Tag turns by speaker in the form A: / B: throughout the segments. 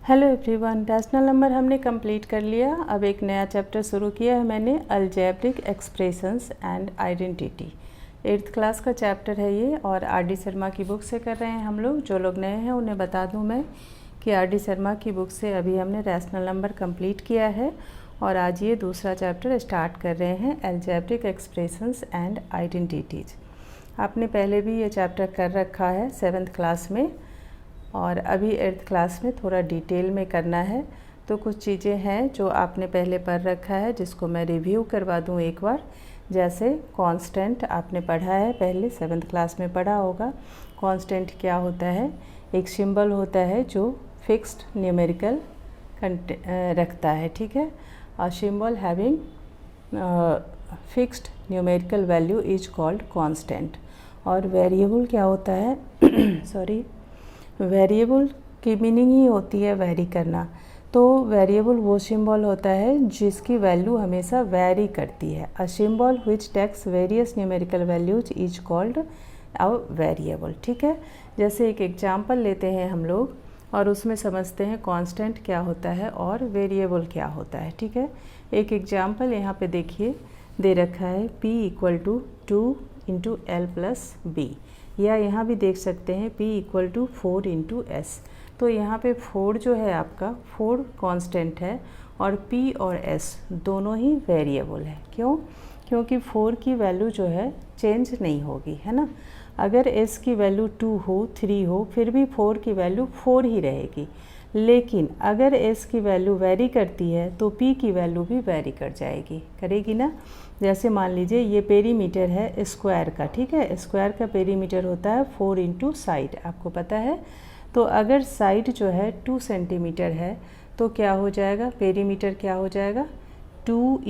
A: Hello everyone, rational number हमने complete कर लिया। अब एक नया चैप्टर शुरू किया है मैंने, algebraic expressions and identity. 8th class का चैप्टर है ये और आर.डी. शर्मा की बुक से कर रहे हैं हम लोग। जो लोग नए हैं उन्हें बता दूं मैं कि आर.डी. शर्मा की बुक से अभी हमने रैशनल नंबर कंप्लीट किया है और आज ये दूसरा चैप्टर स्टार्ट कर रहे हैं, अलजेब्रिक एक्सप्रेशंस एंड आइडेंटिटीज। आपने पहले भी ये चैप्टर कर रखा है 7th क्लास में और अभी 8th क्लास में थोड़ा डिटेल में करना है। तो कुछ चीज़ें हैं जो आपने पहले पढ़ रखा है जिसको मैं रिव्यू करवा दूं एक बार। जैसे कांस्टेंट आपने पढ़ा है, पहले 7th क्लास में पढ़ा होगा। कांस्टेंट क्या होता है? एक सिंबल होता है जो फिक्स्ड न्यूमेरिकल रखता है, ठीक है। A symbol having fixed numerical value is called constant. और वेरिएबल क्या होता है? सॉरी, वेरिएबल की मीनिंग ही होती है वेरी करना। तो वेरिएबल वो सिंबल होता है जिसकी वैल्यू हमेशा वेरी करती है। A symbol which takes various numerical values is called a variable, ठीक है। जैसे एक एग्जांपल लेते हैं हम लोग और उसमें समझते हैं कांस्टेंट क्या होता है और वेरिएबल क्या होता है, ठीक है। एक एग्जांपल यहाँ पे देखिए दे रखा है, p equal to 2 into L plus B, या यहाँ भी देख सकते हैं p equal to 4 into S. तो यहाँ पे 4 जो है आपका 4 कांस्टेंट है और p और s दोनों ही वेरिएबल है। क्यों? क्योंकि 4 की वैल्यू जो है चेंज नहीं होगी, है ना। अगर s की वैल्यू 2 हो, 3 हो, फिर भी 4 की वैल्यू 4 ही रहेगी। लेकिन अगर s की वैल्यू वेरी करती है तो p की वैल्यू भी वेरी कर जाएगी, करेगी ना। जैसे मान लीजिए ये पेरीमीटर है स्क्वायर का, ठीक है। स्क्वायर का पेरीमीटर होता है 4 इंटू साइड, आपको पता है। तो अगर साइड जो है 2 सेंटीमीटर है तो क्या हो जाएगा? पेरीमीटर क्या हो जाएगा? 4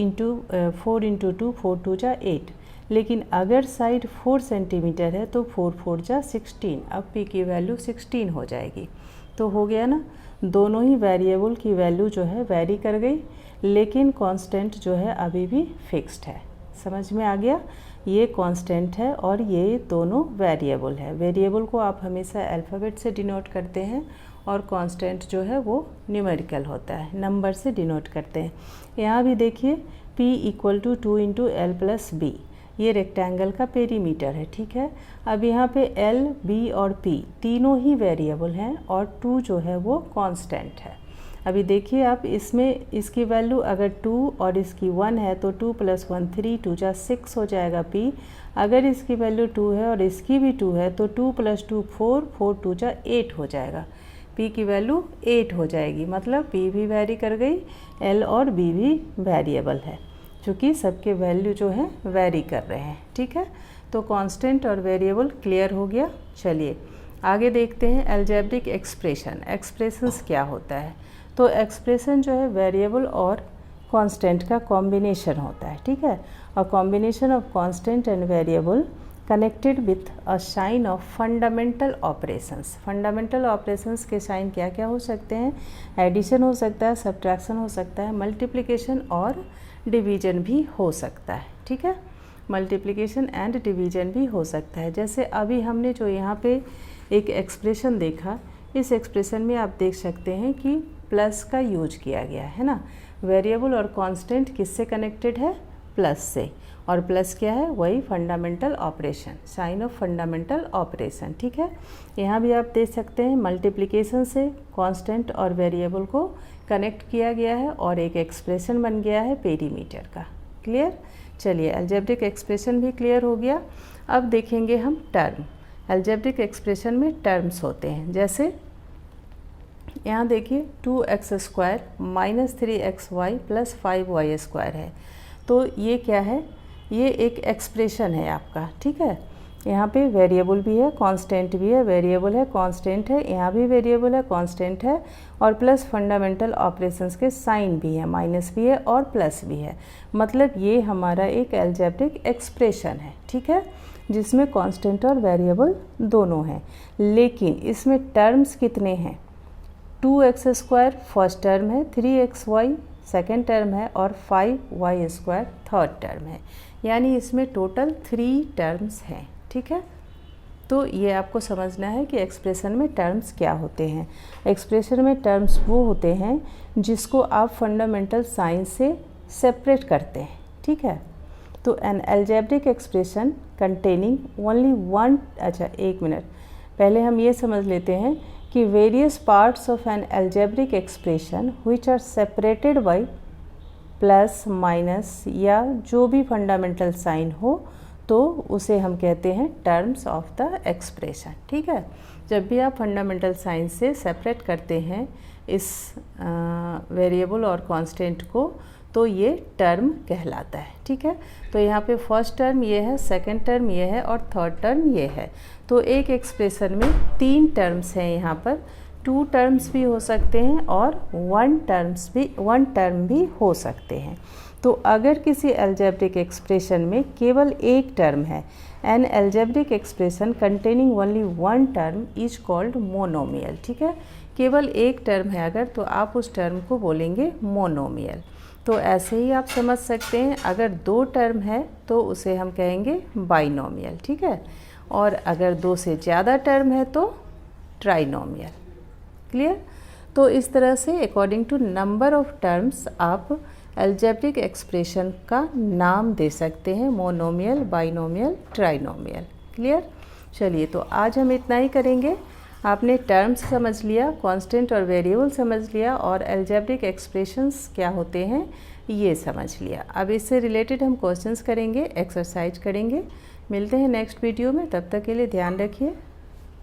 A: इंटू 2, 4 2 जा 8। लेकिन अगर साइड 4 सेंटीमीटर है तो 4 4 जा 16। अब p की वैल्यू 16 हो जाएगी। तो हो गया ना, दोनों ही वेरिएबल की वैल्यू जो है वेरी कर गई, लेकिन कांस्टेंट जो है अभी भी फिक्स्ड है। समझ में आ गया? ये कांस्टेंट है और ये दोनों वेरिएबल है। वेरिएबल को आप हमेशा अल्फ़ाबेट से डिनोट करते हैं और कांस्टेंट जो है वो न्यूमेरिकल होता है, नंबर से डिनोट करते हैं। यहाँ भी देखिए p equal to 2 into L plus B, ये रेक्टेंगल का पेरीमीटर है, ठीक है। अब यहाँ पे L, B और P तीनों ही वेरिएबल हैं और 2 जो है वो कांस्टेंट है। अभी देखिए आप, इसमें इसकी वैल्यू अगर 2 और इसकी 1 है तो 2 + 1 3, 2 जा 6 हो जाएगा p। अगर इसकी वैल्यू 2 है और इसकी भी 2 है तो 2 + 2 4, 4 2 जा 8 हो जाएगा। p की वैल्यू 8 हो जाएगी, मतलब p भी वेरी कर गई, L और B भी वेरिएबल है, क्योंकि सबके वैल्यू जो है वेरी कर रहे हैं, ठीक है। तो कांस्टेंट और वेरिएबल क्लियर हो गया। चलिए आगे देखते हैं अलजेब्रिक एक्सप्रेशन। एक्सप्रेशंस क्या होता है? तो एक्सप्रेशन जो है वेरिएबल और कांस्टेंट का कॉम्बिनेशन होता है, ठीक है। और combination of constant and variable connected with a sign of fundamental operations. Fundamental operations के साइन क्या क्या हो सकते हैं? एडिशन हो सकता है, सब्ट्रैक्शन हो सकता है, मल्टीप्लिकेशन और डिवीजन भी हो सकता है, ठीक है। मल्टीप्लिकेशन एंड डिवीजन भी हो सकता है। जैसे अभी हमने जो यहाँ पे एक एक्सप्रेशन देखा, इस एक्सप्रेशन में आप देख सकते हैं कि प्लस का यूज किया गया है ना। वेरिएबल और कांस्टेंट किससे कनेक्टेड है? प्लस से। और प्लस क्या है? वही fundamental operation, sign of fundamental operation, ठीक है। यहाँ भी आप देख सकते हैं मल्टीप्लिकेशन से कांस्टेंट और वेरिएबल को कनेक्ट किया गया है और एक एक्सप्रेशन बन गया है पेरीमीटर का। क्लियर? चलिए अलजेब्रिक एक्सप्रेशन भी क्लियर हो गया। अब देखेंगे हम टर्म। अलजेब्रिक एक्सप्रेशन में टर्म्स होते हैं, जैसे यहाँ देखिए 2x² - 3xy + 5y² है। तो ये क्या है? ये एक एक्सप्रेशन है आपका, ठीक है। यहाँ पे वेरिएबल भी है, कांस्टेंट भी है, वेरिएबल है, कांस्टेंट है, यहाँ भी वेरिएबल है, कांस्टेंट है और प्लस फंडामेंटल ऑपरेशंस के साइन भी है, माइनस भी है और प्लस भी है। मतलब ये हमारा एक अलजेब्रिक एक्सप्रेशन है, ठीक है, जिसमें कांस्टेंट और वेरिएबल दोनों हैं। लेकिन इसमें टर्म्स कितने हैं? 2x² फर्स्ट टर्म है, 3xy सेकेंड टर्म है और 5y² थर्ड टर्म है। यानी इसमें टोटल 3 टर्म्स हैं, ठीक है। तो ये आपको समझना है कि एक्सप्रेशन में टर्म्स क्या होते हैं। एक्सप्रेशन में टर्म्स वो होते हैं जिसको आप फंडामेंटल साइंस से सेपरेट करते हैं, ठीक है। तो N algebraic expression containing only one, अच्छा एक मिनट, पहले हम ये समझ लेते हैं कि various parts of an algebraic expression which are separated by plus minus या जो भी फंडामेंटल साइन हो तो उसे हम कहते हैं टर्म्स ऑफ द एक्सप्रेशन, ठीक है। जब भी आप फंडामेंटल साइन से सेपरेट करते हैं इस वेरिएबल और कांस्टेंट को तो ये टर्म कहलाता है, ठीक है। तो यहाँ पे फर्स्ट टर्म ये है, सेकंड टर्म ये है और थर्ड टर्म ये है। तो एक एक्सप्रेशन में 3 टर्म्स हैं यहाँ पर, 2 टर्म्स भी हो सकते हैं और 1 टर्म भी हो सकते हैं। तो अगर किसी अलजेब्रिक एक्सप्रेशन में केवल एक टर्म है, N algebraic expression containing only 1 term is called monomial, ठीक है। केवल एक टर्म है अगर तो आप उस टर्म को बोलेंगे मोनोमियल। तो ऐसे ही आप समझ सकते हैं अगर 2 टर्म है तो उसे हम कहेंगे बाइनोमियल, ठीक है। और अगर 2 से ज़्यादा टर्म है तो ट्राइनोमियल। क्लियर। तो इस तरह से according to number of terms आप अलजेब्रिक एक्सप्रेशन का नाम दे सकते हैं, मोनोमियल, बाइनोमियल, ट्राइनोमियल। क्लियर। चलिए, तो आज हम इतना ही करेंगे। आपने टर्म्स समझ लिया, कांस्टेंट और वेरिएबल समझ लिया और अलजेब्रिक एक्सप्रेशंस क्या होते हैं ये समझ लिया। अब इससे रिलेटेड हम क्वेश्चंस करेंगे, एक्सरसाइज करेंगे। मिलते हैं नेक्स्ट वीडियो में, तब तक के लिए ध्यान रखिए।